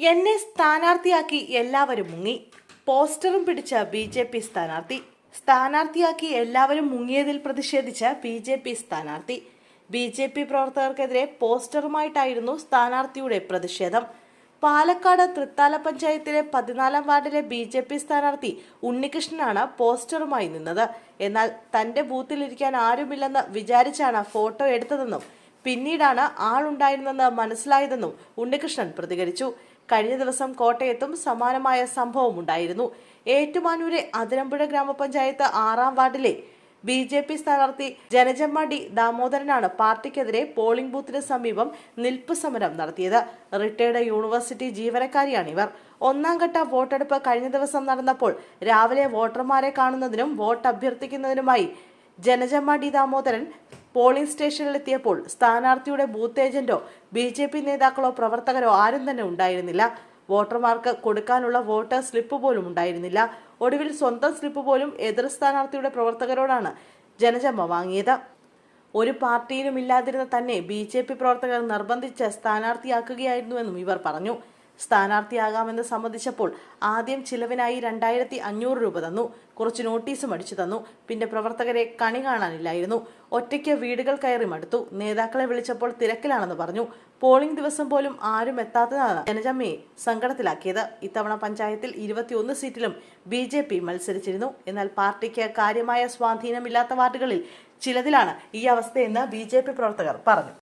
എന്നെ സ്ഥാനാർത്ഥിയാക്കി എല്ലാവരും മുങ്ങി. പോസ്റ്ററും പിടിച്ച ബി.ജെ.പി. സ്ഥാനാർത്ഥി. സ്ഥാനാർത്ഥിയാക്കി എല്ലാവരും മുങ്ങിയതിൽ പ്രതിഷേധിച്ച ബി.ജെ.പി. സ്ഥാനാർത്ഥി. ബി.ജെ.പി. പ്രവർത്തകർക്കെതിരെ പോസ്റ്ററുമായിട്ടായിരുന്നു സ്ഥാനാർത്ഥിയുടെ പ്രതിഷേധം. പാലക്കാട് തൃത്താല പഞ്ചായത്തിലെ 14-ാം വാർഡിലെ ബി.ജെ.പി. സ്ഥാനാർത്ഥി ഉണ്ണികൃഷ്ണനാണ് പോസ്റ്ററുമായി നിന്നത്. എന്നാൽ തന്റെ ബൂത്തിലിരിക്കാൻ ആരുമില്ലെന്ന് വിചാരിച്ചാണ് ഫോട്ടോ എടുത്തതെന്നും പിന്നീടാണ് ആളുണ്ടായിരുന്നെന്ന് മനസ്സിലായതെന്നും ഉണ്ണികൃഷ്ണൻ പ്രതികരിച്ചു. കഴിഞ്ഞ ദിവസം കോട്ടയത്തും സമാനമായ സംഭവം ഉണ്ടായിരുന്നു. ഏറ്റുമാനൂരെ അതിരമ്പുഴ ഗ്രാമപഞ്ചായത്ത് 6-ാം വാർഡിലെ ബി.ജെ.പി. സ്ഥാനാർത്ഥി ജനജമ്മ ഡി ദാമോദരനാണ് പാർട്ടിക്കെതിരെ പോളിംഗ് ബൂത്തിന് സമീപം നിൽപ്പ് സമരം നടത്തിയത്. Retired university ജീവനക്കാരിയാണിവർ. 1-ഘട്ട വോട്ടെടുപ്പ് കഴിഞ്ഞ ദിവസം നടന്നപ്പോൾ രാവിലെ വോട്ടർമാരെ കാണുന്നതിനും വോട്ട് അഭ്യർത്ഥിക്കുന്നതിനുമായി ജനജമ്മ ഡി ദാമോദരൻ പോളിംഗ് സ്റ്റേഷനിലെത്തിയപ്പോൾ സ്ഥാനാർത്ഥിയുടെ ബൂത്ത് ഏജന്റോ ബി.ജെ.പി. നേതാക്കളോ പ്രവർത്തകരോ ആരും തന്നെ ഉണ്ടായിരുന്നില്ല. വോട്ടർമാർക്ക് കൊടുക്കാനുള്ള വോട്ടർ സ്ലിപ്പ് പോലും ഉണ്ടായിരുന്നില്ല. ഒടുവിൽ സ്വന്തം സ്ലിപ്പ് പോലും എതിർ സ്ഥാനാർത്ഥിയുടെ പ്രവർത്തകരോടാണ് ജനജമ്മ വാങ്ങിയത്. ഒരു പാർട്ടിയിലും ഇല്ലാതിരുന്ന തന്നെ ബി.ജെ.പി. പ്രവർത്തകർ നിർബന്ധിച്ച് സ്ഥാനാർത്ഥിയാക്കുകയായിരുന്നുവെന്നും ഇവർ പറഞ്ഞു. സ്ഥാനാർത്ഥിയാകാമെന്ന് സമ്മതിച്ചപ്പോൾ ആദ്യം ചിലവിനായി 2500 രൂപ തന്നു. കുറച്ച് നോട്ടീസും അടിച്ചു തന്നു. പിന്നെ പ്രവർത്തകരെ കണി കാണാനില്ലായിരുന്നു. ഒറ്റയ്ക്ക് വീടുകൾ കയറി മടുത്തു. നേതാക്കളെ വിളിച്ചപ്പോൾ തിരക്കിലാണെന്ന് പറഞ്ഞു. പോളിംഗ് ദിവസം പോലും ആരും എത്താത്തതാണ് ജനജമ്മയെ സങ്കടത്തിലാക്കിയത്. ഇത്തവണ പഞ്ചായത്തിൽ 21 സീറ്റിലും ബി.ജെ.പി. മത്സരിച്ചിരുന്നു. എന്നാൽ പാർട്ടിക്ക് കാര്യമായ സ്വാധീനമില്ലാത്ത വാർഡുകളിൽ ചിലതിലാണ് ഈ അവസ്ഥയെന്ന് ബി.ജെ.പി. പ്രവർത്തകർ പറഞ്ഞു.